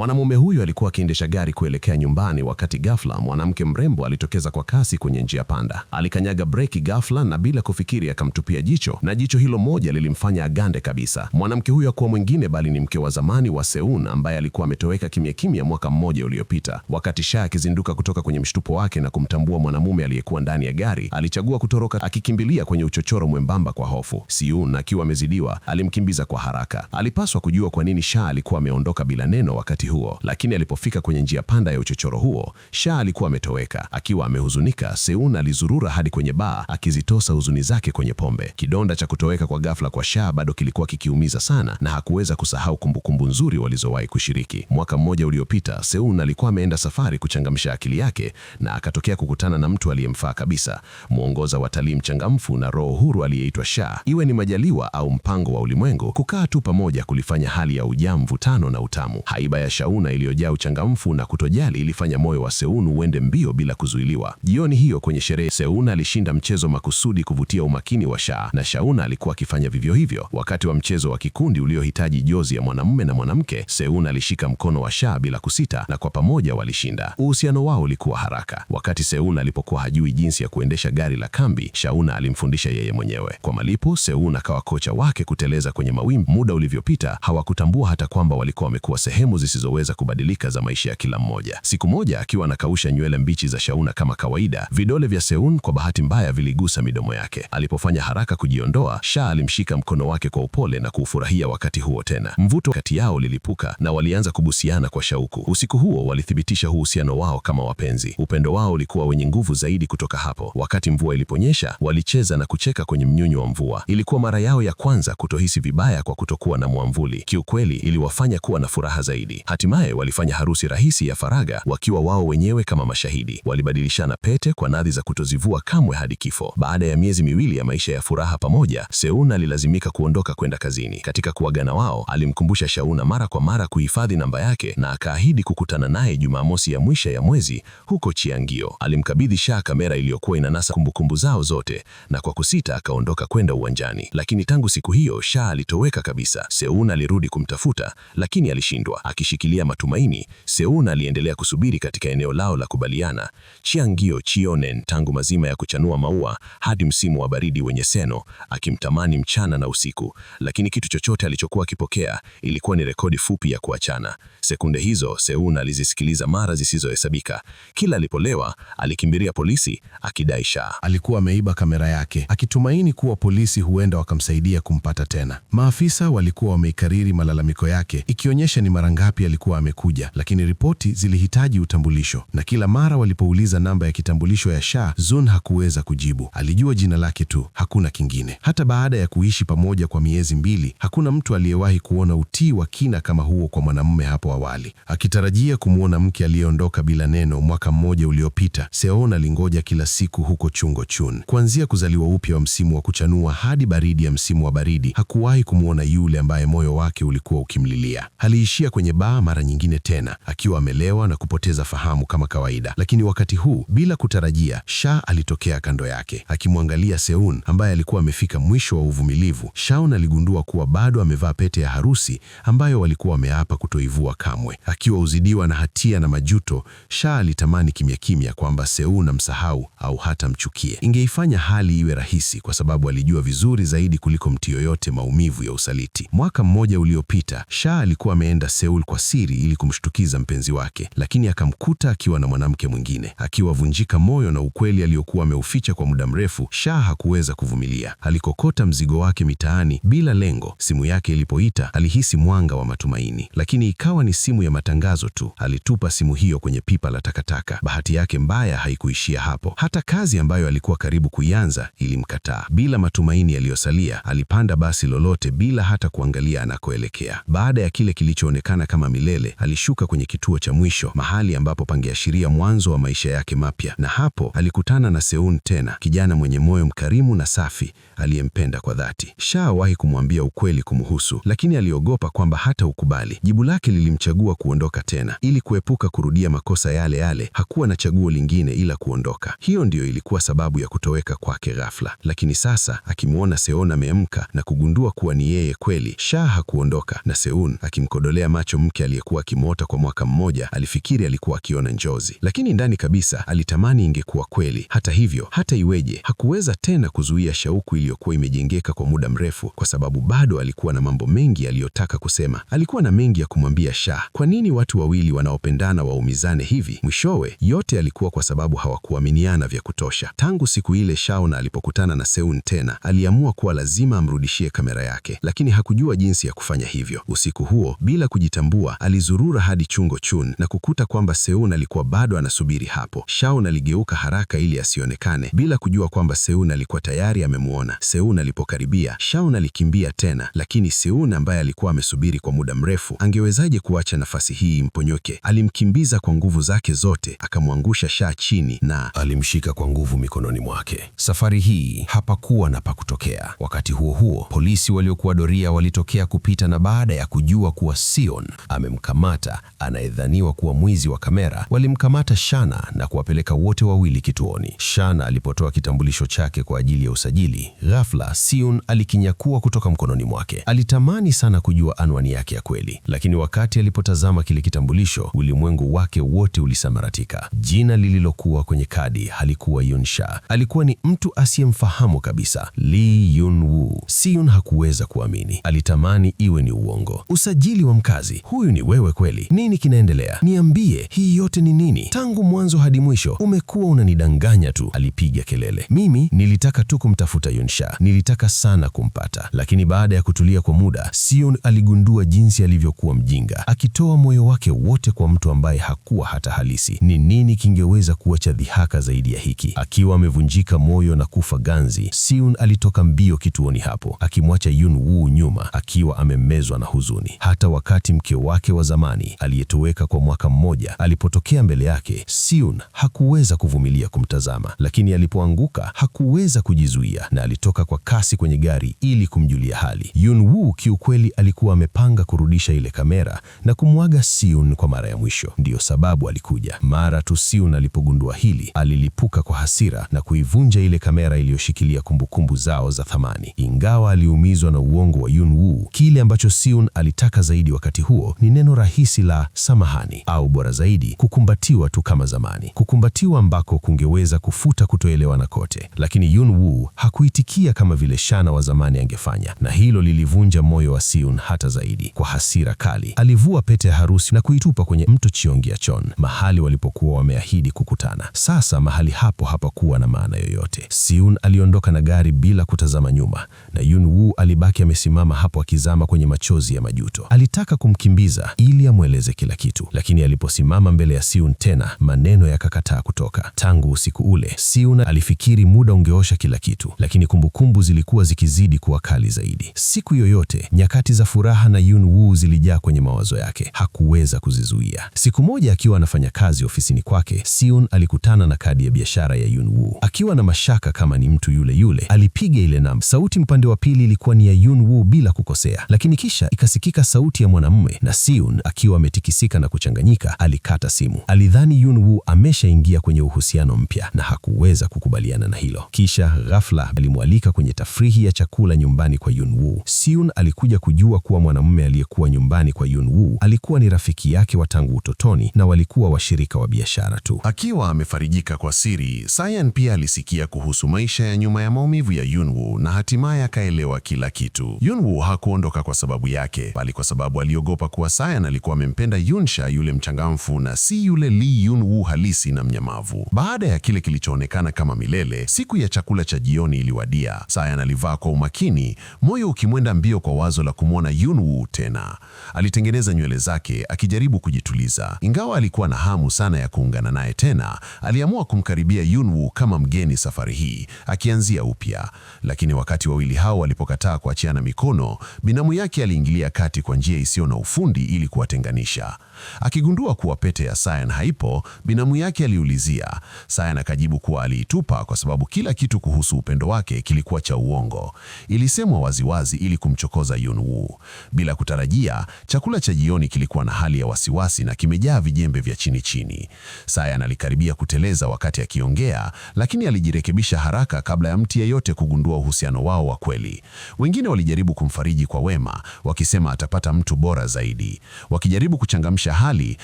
Mwanamume huyu alikuwa akiendesha gari kuelekea nyumbani wakati ghafla mwanamke mrembo alitokeza kwa kasi kwenye njia panda. Alikanyaga breki ghafla na bila kufikiri akamtupia jicho, na jicho hilo moja lilimfanya agande kabisa. Mwanamke huyu hakuwa mwingine bali ni mke wa zamani wa Seun ambaye alikuwa ametoweka kimya kimya mwaka mmoja uliopita. Wakati Sha akizinduka kutoka kwenye mshtupo wake na kumtambua mwanamume aliyekuwa ndani ya gari, alichagua kutoroka akikimbilia kwenye uchochoro mwembamba kwa hofu. Seun akiwa amezidiwa, alimkimbiza kwa haraka. Alipaswa kujua kwa nini Sha alikuwa ameondoka bila neno wakati huo, lakini alipofika kwenye njia panda ya uchochoro huo, Sha alikuwa ametoweka. Akiwa amehuzunika, Seun alizurura hadi kwenye baa akizitosa huzuni zake kwenye pombe. Kidonda cha kutoweka kwa ghafla kwa Sha bado kilikuwa kikiumiza sana na hakuweza kusahau kumbukumbu nzuri walizowahi kushiriki. Mwaka mmoja uliopita, Seun alikuwa ameenda safari kuchangamsha akili yake na akatokea kukutana na mtu aliyemfaa kabisa, mwongoza watalii mchangamfu na roho huru aliyeitwa Sha. Iwe ni majaliwa au mpango wa ulimwengu, kukaa tu pamoja kulifanya hali ya ujaa mvutano na utamu. Haiba ya Shauna iliyojaa uchangamfu na kutojali ilifanya moyo wa Seun uende mbio bila kuzuiliwa. Jioni hiyo kwenye sherehe, Seun alishinda mchezo makusudi kuvutia umakini wa Sha, na Shauna alikuwa akifanya vivyo hivyo. Wakati wa mchezo wa kikundi uliohitaji jozi ya mwanamume na mwanamke, Seun alishika mkono wa Sha bila kusita na kwa pamoja walishinda. Uhusiano wao ulikuwa haraka. Wakati Seun alipokuwa hajui jinsi ya kuendesha gari la kambi, Shauna alimfundisha yeye mwenyewe. Kwa malipo, Seun akawa kocha wake kuteleza kwenye mawimbi. Muda ulivyopita, hawakutambua hata kwamba walikuwa wamekuwa sehemu zisizoweza kubadilika za maisha ya kila mmoja. Siku moja akiwa anakausha nywele mbichi za Shauna kama kawaida, vidole vya Seun kwa bahati mbaya viligusa midomo yake. Alipofanya haraka kujiondoa, Sha alimshika mkono wake kwa upole na kuufurahia wakati huo tena. Mvuto kati yao lilipuka na walianza kubusiana kwa shauku. Usiku huo walithibitisha uhusiano wao kama wapenzi. Upendo wao ulikuwa wenye nguvu zaidi kutoka hapo. Wakati mvua iliponyesha, walicheza na kucheka kwenye mnyunyu wa mvua. Ilikuwa mara yao ya kwanza kutohisi vibaya kwa kutokuwa na mwamvuli. Kiukweli iliwafanya kuwa na furaha zaidi. Hatimaye walifanya harusi rahisi ya faraga wakiwa wao wenyewe kama mashahidi. Walibadilishana pete kwa nadhi za kutozivua kamwe hadi kifo. Baada ya miezi miwili ya maisha ya furaha pamoja, Seun alilazimika kuondoka kwenda kazini. Katika kuagana wao, alimkumbusha Shauna mara kwa mara kuhifadhi namba yake na akaahidi kukutana naye Jumamosi ya mwisho ya mwezi huko Chiangio. Alimkabidhi Sha kamera iliyokuwa inanasa kumbukumbu zao zote na kwa kusita akaondoka kwenda uwanjani. Lakini tangu siku hiyo Sha alitoweka kabisa. Seun alirudi kumtafuta lakini alishindwa. Akishikilia matumaini, Seun aliendelea kusubiri katika eneo lao la kubaliana, Chiangio Chionen, tangu mazima ya kuchanua maua hadi msimu wa baridi wenye seno, akimtamani mchana na usiku. Lakini kitu chochote alichokuwa akipokea ilikuwa ni rekodi fupi ya kuachana. Sekunde hizo Seun alizisikiliza mara zisizohesabika. Kila alipolewa alikimbilia polisi akidai Sha alikuwa ameiba kamera yake, akitumaini kuwa polisi huenda wakamsaidia kumpata tena. Maafisa walikuwa wameikariri malalamiko yake, ikionyesha ni mara ngapi alikuwa amekuja, lakini ripoti zilihitaji utambulisho, na kila mara walipouliza namba ya kitambulisho ya Sha, Zun hakuweza kujibu. Alijua jina lake tu, hakuna kingine. Hata baada ya kuishi pamoja kwa miezi 2, hakuna mtu aliyewahi kuona utii wa kina kama huo kwa mwanamume hapo awali. Akitarajia kumwona mke aliyeondoka bila neno mwaka mmoja uliopita, Seun alingoja kila siku huko Chungochun. Kuanzia kuzaliwa upya wa msimu wa kuchanua hadi baridi ya msimu wa baridi, hakuwahi kumwona yule ambaye moyo wake ulikuwa ukimlilia. Aliishia kwenye baa mara nyingine tena, akiwa amelewa na kupoteza fahamu kama kawaida. Lakini wakati huu, bila kutarajia, Sha alitokea kando yake, akimwangalia Seun ambaye alikuwa amefika mwisho wa uvumilivu. Shaun aligundua kuwa bado amevaa pete ya harusi ambayo walikuwa wameapa kutoivua kamwe. Akiwa uzidiwa na hatia na majuto, Sha alitamani kimya kimya kwamba Seun amsahau au hata mchukie. Ingeifanya hali iwe rahisi kwa sababu alijua vizuri zaidi kuliko mtu yoyote maumivu ya usaliti. Mwaka mmoja uliopita, Sha alikuwa ameenda Seul kwa siri ili kumshtukiza mpenzi wake, lakini akamkuta akiwa na mwanamke mwingine. Akiwa vunjika moyo na ukweli aliokuwa ameuficha kwa muda mrefu, Sha hakuweza kuvumilia. Alikokota mzigo wake mitaani bila lengo. Simu yake ilipoita, alihisi mwanga wa matumaini, lakini ikawa ni simu ya matangazo tu. Alitupa simu hiyo kwenye pipa la takataka. Bahati yake mbaya haikuishia hapo. Hata kazi ambayo alikuwa karibu kuianza ilimkataa. Bila matumaini yaliyosalia, alipanda basi lolote bila hata kuangalia anakoelekea. Baada ya kile kilichoonekana kama milele, alishuka kwenye kituo cha mwisho, mahali ambapo pangeashiria mwanzo wa maisha yake mapya. Na hapo alikutana na Seun tena, kijana mwenye moyo mkarimu na safi aliyempenda kwa dhati. Sha hawahi kumwambia ukweli kumhusu, lakini aliogopa kwamba hata ukubali. Jibu lake lilimchagua kuondoka tena. Ili kuepuka kurudia makosa yale yale, hakuwa na chaguo lingine ila kuondoka. Hiyo ndiyo ilikuwa sababu ya kutoweka kwake ghafla. Lakini sasa, akimwona Seun ameamka na kugundua kuwa ni yeye kweli, Sha hakuondoka, na Seun akimkodolea macho mke aliyekuwa akimwota kwa mwaka mmoja alifikiri alikuwa akiona njozi, lakini ndani kabisa alitamani ingekuwa kweli. Hata hivyo, hata iweje, hakuweza tena kuzuia shauku iliyokuwa imejengeka kwa muda mrefu, kwa sababu bado alikuwa na mambo mengi aliyotaka kusema. Alikuwa na mengi ya kumwambia Shah. Kwa nini watu wawili wanaopendana waumizane hivi? Mwishowe, yote alikuwa kwa sababu hawakuaminiana vya kutosha. Tangu siku ile Shauna alipokutana na Seun tena, aliamua kuwa lazima amrudishie kamera yake, lakini hakujua jinsi ya kufanya hivyo. Usiku huo, bila kujitambua, alizurura hadi chungo chun na kukuta kwamba Seun alikuwa bado anasubiri hapo. Shaun aligeuka haraka ili asionekane, bila kujua kwamba Seun alikuwa tayari amemuona. Seun alipokaribia, Shaun alikimbia tena, lakini Seun ambaye alikuwa amesubiri kwa muda mrefu, angewezaje kuacha nafasi hii imponyoke? Alimkimbiza kwa nguvu zake zote, akamwangusha Shah chini na alimshika kwa nguvu mikononi mwake. Safari hii hapakuwa na pa kutokea. Wakati huo huo, polisi waliokuwa doria walitokea kupita, na baada ya kujua kuwa Sion amemkamata anayedhaniwa kuwa mwizi wa kamera, walimkamata Shana na kuwapeleka wote wawili kituoni. Shana alipotoa kitambulisho chake kwa ajili ya usajili, ghafla Sion alikinyakua kutoka mkononi mwake. Alitamani sana kujua anwani yake ya kweli, lakini wakati alipotazama kile kitambulisho, ulimwengu wake wote ulisambaratika. Jina lililokuwa kwenye kadi halikuwa Yun Shah, alikuwa ni mtu asiyemfahamu kabisa, Lee Yun-woo. Sion hakuweza kuamini, alitamani iwe ni uongo. Usajili wa mkazi? Huyu ni wewe kweli? Nini kinaendelea? Niambie, hii yote ni nini? Tangu mwanzo hadi mwisho umekuwa unanidanganya tu, alipiga kelele. Mimi nilitaka tu kumtafuta Yun Shah, nilitaka sana kumpata. Lakini baada ya kutulia kwa muda, Sion aligundua jinsi alivyokuwa mjinga, akitoa moyo wake wote kwa mtu ambaye hakuwa hata halisi. Ni nini kingeweza kuwa cha dhihaka zaidi ya hiki? Akiwa amevunjika moyo na kufa ganzi, Sion alitoka mbio kituoni hapo, akimwacha Yun-woo nyuma akiwa amemezwa na huzuni. Hata wakati mke wake wa zamani aliyetoweka kwa mwaka mmoja alipotokea mbele yake, Sion hakuweza kuvumilia kumtazama, lakini alipoanguka hakuweza kujizuia na alitoka kwa kasi kwenye gari ili kumjulia hali. Yun-woo kiukweli alikuwa amepanga kurudisha ile kamera na kumwaga Sion kwa mara ya mwisho. Ndiyo sababu alikuja. Mara tu Sion alipogundua hili, alilipuka kwa hasira na kuivunja ile kamera iliyoshikilia kumbukumbu zao za thamani. Ingawa aliumizwa na uongo wa Yun-woo, kile ambacho Sion alitaka zaidi wakati huo ni neno rahisi la samahani, au bora zaidi, kukumbatiwa tu kama zamani. Kukumbatiwa ambako kungeweza kufuta kutoelewana kote. Lakini Yun-woo hakuitikia kama vile Shana wa zamani angefanya, na hilo lilivunja moyo wa Sion hata zaidi. Kwa hasira kali, alivua pete ya harusi na kuitupa kwenye mto Cheonggyecheon, mahali walipokuwa wameahidi kukutana. Sasa mahali hapo hapakuwa na maana yoyote. Sion aliondoka na gari bila kutazama nyuma, na Yun-woo alibaki amesimama hapo akizama kwenye machozi ya majuto. Alitaka kumkimbiza ili amweleze kila kitu, lakini aliposimama mbele ya Sion tena, maneno yakakataa kutoka. Tangu usiku ule, Sion alifikiri muda ungeosha kila kitu, lakini kumbukumbu zilikuwa zikizidi kuwa kali zaidi. Siku yoyote, nyakati za furaha na Yun-woo zilijaa kwenye mawazo yake. Hakuweza kuzizuia. Siku moja akiwa anafanya kazi ofisini kwake, Sion alikutana na kadi ya biashara ya Yun-woo. Akiwa na mashaka kama ni mtu yule yule, alipiga ile namba. Sauti upande wa pili ilikuwa ni ya Yun-woo bila kukosea, lakini kisha ikasikika sauti ya mwanamume, na Sion akiwa ametikisika na kuchanganyika, alikata simu. Alidhani Yun-woo ameshaingia kwenye uhusiano mpya na hakuweza kukubaliana na hilo. Kisha ghafla alimwalika kwenye tafrihi ya chakula nyumbani kwa Yun-woo. Sion alikuja kujua kuwa mwanamume aliyekuwa nyumbani kwa Yun-woo alikuwa ni rafiki yake wa tangu utotoni na walikuwa washirika wa biashara tu. Akiwa amefarijika kwa siri, Sayan pia alisikia kuhusu maisha ya nyuma ya maumivu ya Yun-woo na hatimaye akaelewa kila kitu. Yun-woo hakuondoka kwa sababu yake, bali kwa sababu aliogopa kuwa Sayan alikuwa amempenda Yun Shah, yule mchangamfu, na si yule Lee Yun-woo halisi na mnyamavu. Baada ya kile kilichoonekana kama milele, siku ya chakula cha jioni iliwadia. Sayan alivaa kwa umakini, moyo ukimwenda mbio kwa wazo la kumwona Yun-woo tena. Alitengeneza nywele zake akijaribu kujituliza. Ingawa alikuwa na hamu sana ya kuungana naye tena, aliamua kumkaribia Yun-woo kama mgeni safari hii, akianzia upya. Lakini wakati wawili hao walipokataa kuachiana mikono, binamu yake aliingilia kati kwa njia isiyo na ufundi ili kuwatenganisha. Akigundua kuwa pete ya Sayan haipo, binamu yake aliulizia. Sayan akajibu kuwa aliitupa kwa sababu kila kitu kuhusu upendo wake kilikuwa cha uongo. Ilisemwa waziwazi ili kumchokoza Yun-woo. Bila kutarajia, chakula cha jioni kilikuwa na hali ya wasiwasi na kimejaa vijembe vya chini chini. Sayan alikaribia kuteleza wakati akiongea, lakini alijirekebisha haraka kabla ya mtu yeyote kugundua uhusiano wao wa kweli. Wengine walijaribu kumfariji kwa wema, wakisema atapata mtu bora zaidi. zaidi. Wakijaribu kuchangamsha hali,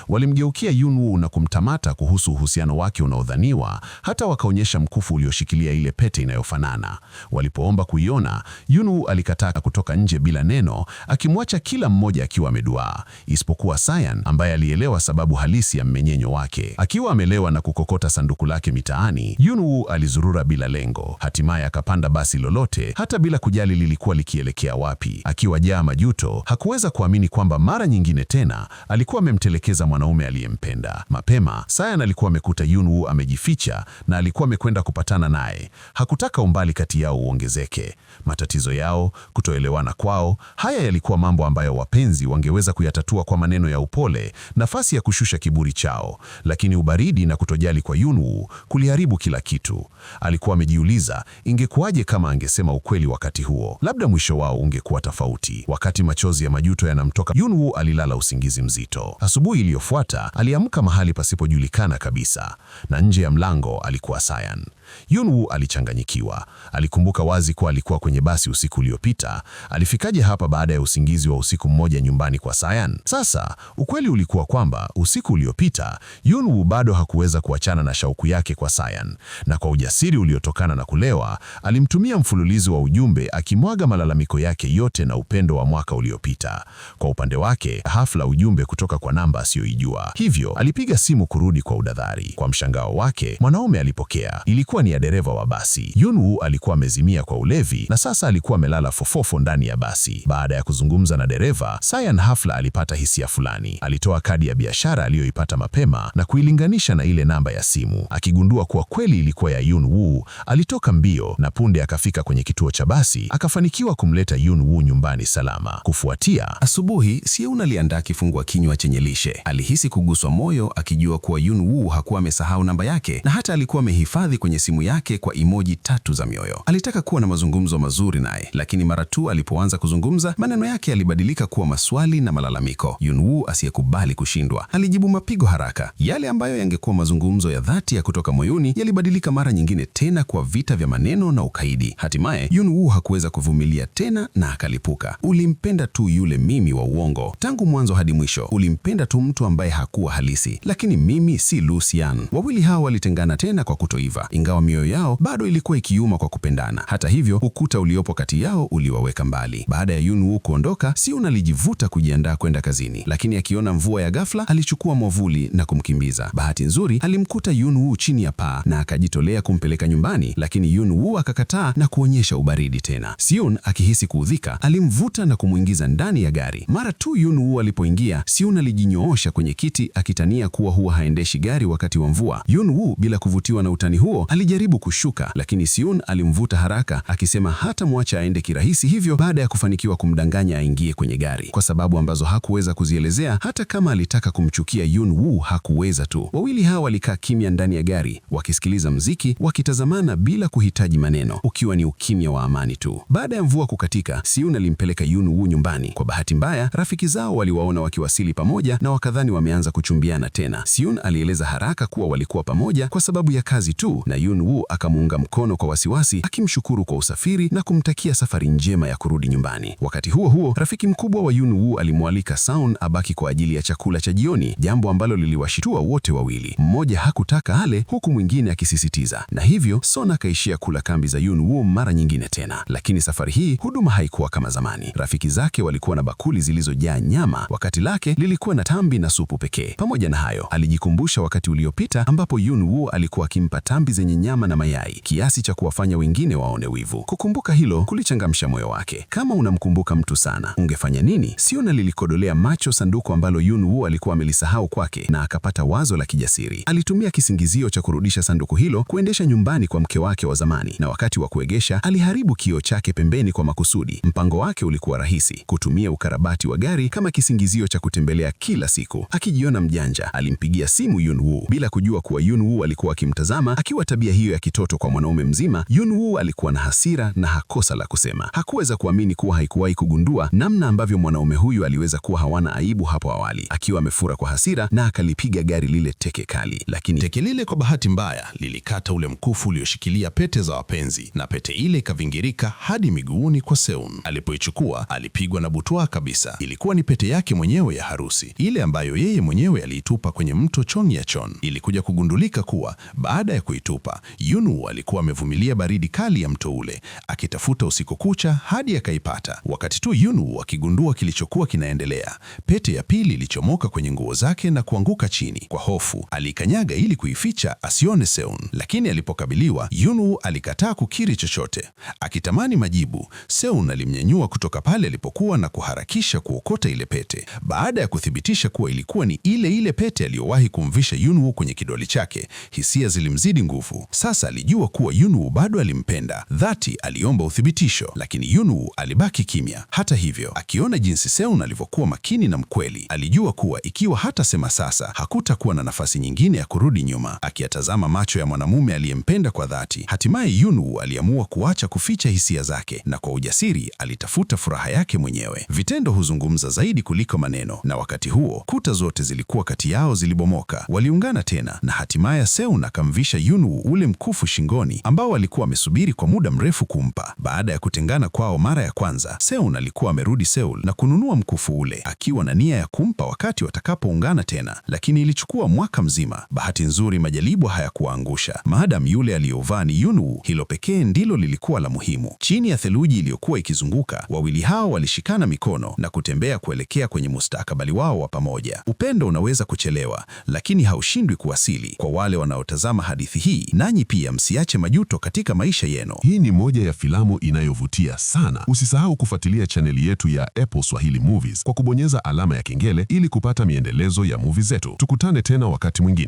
walimgeukia Yunwoo na kumtamata kuhusu uhusiano wake unaodhaniwa, hata wakaonyesha mkufu ulioshikilia ile pete inayofanana. Walipoomba kuiona, Yunwoo alikataa kutoka nje bila neno, akimwacha kila mmoja akiwa ameduaa, isipokuwa Sayan ambaye alielewa sababu halisi ya mmeng'enyo wake. Akiwa amelewa na kukokota sanduku lake mitaani, Yunwoo alizurura bila lengo. Hatimaye akapanda basi lolote, hata bila kujali lilikuwa likielekea wapi. Akiwa jaa majuto, hakuweza kuamini kwamba mara nyingine tena alikuwa amemtelekeza mwanaume aliyempenda. Mapema, Sayan alikuwa amekuta Yunwoo amejificha na alikuwa amekwenda kupatana naye. Hakutaka umbali kati yao uongezeke. Matatizo yao, kutoelewana kwao, haya yalikuwa mambo ambayo wapenzi wangeweza kuyatatua kwa maneno ya upole, nafasi ya kushusha kiburi chao. Lakini ubaridi na kutojali kwa Yunwoo kuliharibu kila kitu. Alikuwa amejiuliza, ingekuwaje kama angesema ukweli wakati huo? Labda mwisho wao ungekuwa tofauti. Wakati machozi ya majuto yanamtoka, Yunwoo alilala usingizi mzito. Asubuhi iliyofuata, aliamka mahali pasipojulikana kabisa, na nje ya mlango alikuwa Sayan. Yunwoo alichanganyikiwa. Alikumbuka wazi kuwa alikuwa kwenye basi usiku uliopita. Alifikaje hapa baada ya usingizi wa usiku mmoja nyumbani kwa Sayan? Sasa, ukweli ulikuwa kwamba usiku uliopita, Yunwoo bado hakuweza kuachana na shauku yake kwa Sayan, na kwa ujasiri uliotokana na kulewa, alimtumia mfululizo wa ujumbe akimwaga malalamiko yake yote na upendo wa mwaka uliopita. Kwa upande wake, hafla ujumbe kutoka kwa namba asiyoijua. Hivyo, alipiga simu kurudi kwa udadhari. Kwa mshangao wake, mwanaume alipokea. Ilikuwa ni ya dereva wa basi. Yunwoo alikuwa amezimia kwa ulevi na sasa alikuwa amelala fofofo ndani ya basi. Baada ya kuzungumza na dereva, Sayan hafla alipata hisia fulani. Alitoa kadi ya biashara aliyoipata mapema na kuilinganisha na ile namba ya simu. Akigundua kuwa kweli ilikuwa ya Yunwoo, alitoka mbio na punde akafika kwenye kituo cha basi, akafanikiwa kumleta Yunwoo nyumbani salama. Kufuatia asubuhi, Seun aliandaa kifungua kinywa chenye lishe. Alihisi kuguswa moyo akijua kuwa Yunwoo hakuwa amesahau namba yake na hata alikuwa amehifadhi kwenye simu yake kwa emoji 3 za mioyo. Alitaka kuwa na mazungumzo mazuri naye, lakini mara tu alipoanza kuzungumza, maneno yake yalibadilika kuwa maswali na malalamiko. Yunwoo asiyekubali kushindwa alijibu mapigo haraka. Yale ambayo yangekuwa mazungumzo ya dhati ya kutoka moyoni yalibadilika mara nyingine tena kwa vita vya maneno na ukaidi. Hatimaye Yunwoo hakuweza kuvumilia tena na akalipuka. Ulimpenda tu yule mimi wa uongo. Tangu mwanzo hadi mwisho, ulimpenda tu mtu ambaye hakuwa halisi. Lakini mimi si Lucian. Wawili hao walitengana tena kwa kutoiva, ingawa mioyo yao bado ilikuwa ikiuma kwa kupendana. Hata hivyo, ukuta uliopo kati yao uliwaweka mbali. Baada ya Yunwoo kuondoka, Seun alijivuta kujiandaa kwenda kazini, lakini akiona mvua ya ghafla, alichukua mwavuli na kumkimbiza. Bahati nzuri, alimkuta Yunwoo chini ya paa na akajitolea kumpeleka nyumbani, lakini Yunwoo akakataa na kuonyesha ubaridi tena. Seun akihisi kuudhika, alimvuta na kumuingiza ndani ya gari. Mara tu Yunwoo alipoingia, Seun alijinyoosha kwenye kiti akitania kuwa huwa haendeshi gari wakati wa mvua. Yunwoo, bila kuvutiwa na utani huo, alijaribu kushuka, lakini Seun alimvuta haraka akisema hata mwacha aende kirahisi hivyo. Baada ya kufanikiwa kumdanganya aingie kwenye gari kwa sababu ambazo hakuweza kuzielezea, hata kama alitaka kumchukia Yunwoo hakuweza tu. Wawili hao walikaa kimya ndani ya gari wakisikiliza mziki, wakitazamana bila kuhitaji maneno, ukiwa ni ukimya wa amani tu. Baada ya mvua kukatika, Seun alimpeleka Yunwoo nyumbani. Kwa bahati mbaya, rafiki zao waliwaona wakiwasili pamoja na wakadhani wameanza kuchumbiana tena. Seun alieleza haraka kuwa walikuwa pamoja kwa sababu ya kazi tu, na Yunwoo akamuunga mkono kwa wasiwasi, akimshukuru kwa usafiri na kumtakia safari njema ya kurudi nyumbani. Wakati huo huo, rafiki mkubwa wa Yunwoo alimwalika Seun abaki kwa ajili ya chakula cha jioni, jambo ambalo liliwashitua wote wawili. Mmoja hakutaka ale, huku mwingine akisisitiza, na hivyo Seun akaishia kula kambi za Yunwoo mara nyingine tena. Lakini safari hii huduma haikuwa kama zamani. Rafiki zake walikuwa na bakuli zilizojaa nyama, wakati lake lilikuwa na tambi na supu pekee. Pamoja na hayo, alijikumbusha wakati uliopita ambapo Yunwoo alikuwa akimpa tambi zenye nyama na mayai, kiasi cha kuwafanya wengine waone wivu. Kukumbuka hilo kulichangamsha moyo wake. Kama unamkumbuka mtu sana, ungefanya nini? Seun lilikodolea macho sanduku ambalo Yunwoo alikuwa amelisahau kwake na akapata wazo la kijasiri. Alitumia kisingizio cha kurudisha sanduku hilo kuendesha nyumbani kwa mke wake wa zamani, na wakati wa kuegesha aliharibu kioo chake pembeni kwa makusudi. Mpango wake ulikuwa rahisi: kutumia ukarabati wa gari kama kisingizio cha kutembelea kila siku. Akijiona mjanja, alimpigia simu Yunwoo bila kujua kuwa Yunwoo alikuwa akimtazama. Akiwa tabia hiyo ya kitoto kwa mwanaume mzima, Yunwoo alikuwa na hasira na hakosa la kusema. Hakuweza kuamini kuwa haikuwahi kugundua namna ambavyo mwanaume huyu aliweza kuwa hawana aibu hapo awali. Akiwa amefura kwa hasira, na akalipiga gari lile teke kali. Lakini teke lile kwa bahati mbaya lilikata ule mkufu ulioshikilia pete za wapenzi, na pete ile ikavingirika hadi miguuni kwa Seun. Alipoichukua alipigwa na butwaa kabisa. Ilikuwa ni pete yake mwenyewe ya harusi, ile ambayo yeye mwenyewe aliitupa kwenye mto Chongyachon. Ilikuja kugundulika kuwa baada ya kuitupa, Yunwoo alikuwa amevumilia baridi kali ya mto ule, akitafuta usiku kucha hadi akaipata. Wakati tu Yunwoo akigundua kilichokuwa kinaendelea, pete ya pili ilichomoka kwenye nguo zake na kuanguka chini. Kwa hofu, alikanyaga ili kuificha asione Seun, lakini alipokabiliwa, Yunwoo alikataa kukiri chochote. Akitamani majibu, Seun alimnyanyua kutoka pale alipokuwa na kuharakisha kuokota ile pete. Baada ya kuthibitisha kuwa ilikuwa ni ile pete aliyowahi kumvisha Yunwoo kwenye kidole chake, hisia zilimzidi nguvu. Sasa alijua kuwa Yunwoo bado alimpenda. Dhati aliomba uthibitisho, lakini Yunwoo alibaki kimya. Hata hivyo, akiona jinsi Seun alivyokuwa makini na mkweli, alijua kuwa ikiwa hatasema sasa, hakutakuwa na nafasi nyingine ya kurudi nyuma. Akiyatazama macho ya mwanamume aliyempenda kwa dhati, hatimaye Yunwoo aliamua kuacha kuficha hisia zake, na kwa ujasiri alitafuta furaha yake mwenyewe. Vitendo huzungumza zaidi kuliko maneno, na wakati huo kuta zote zilikuwa kati yao zilibomoka. Waliungana tena, na hatimaye Seun akamvisha Yunwoo ule mkufu shingoni ambao alikuwa amesubiri kwa muda mrefu kumpa. Baada ya kutengana kwao mara ya kwanza, Seun alikuwa amerudi Seoul na kununua mkufu ule akiwa na nia ya kumpa wakati watakapoungana tena, lakini ilichukua mwaka mzima. Bahati nzuri, majaribu hayakuangusha. Maadamu yule aliyovaa ni Yunwoo, hilo pekee ndilo lilikuwa la muhimu. Chini ya theluji iliyokuwa ikizunguka, wawili hao walishikana mikono na kutembea kuelekea kwenye mustakabali wao wa pamoja. Upendo unaweza kuchelewa, lakini haushindwi kuwasili. Kwa wale wanaotazama hadithi hii, nanyi pia msiache majuto katika maisha yenu. Hii ni moja ya filamu inayovutia sana. Usisahau kufuatilia chaneli yetu ya Apple Swahili Movies kwa kubonyeza alama ya kengele ili kupata miendelezo ya movie zetu. Tukutane tena wakati mwingine.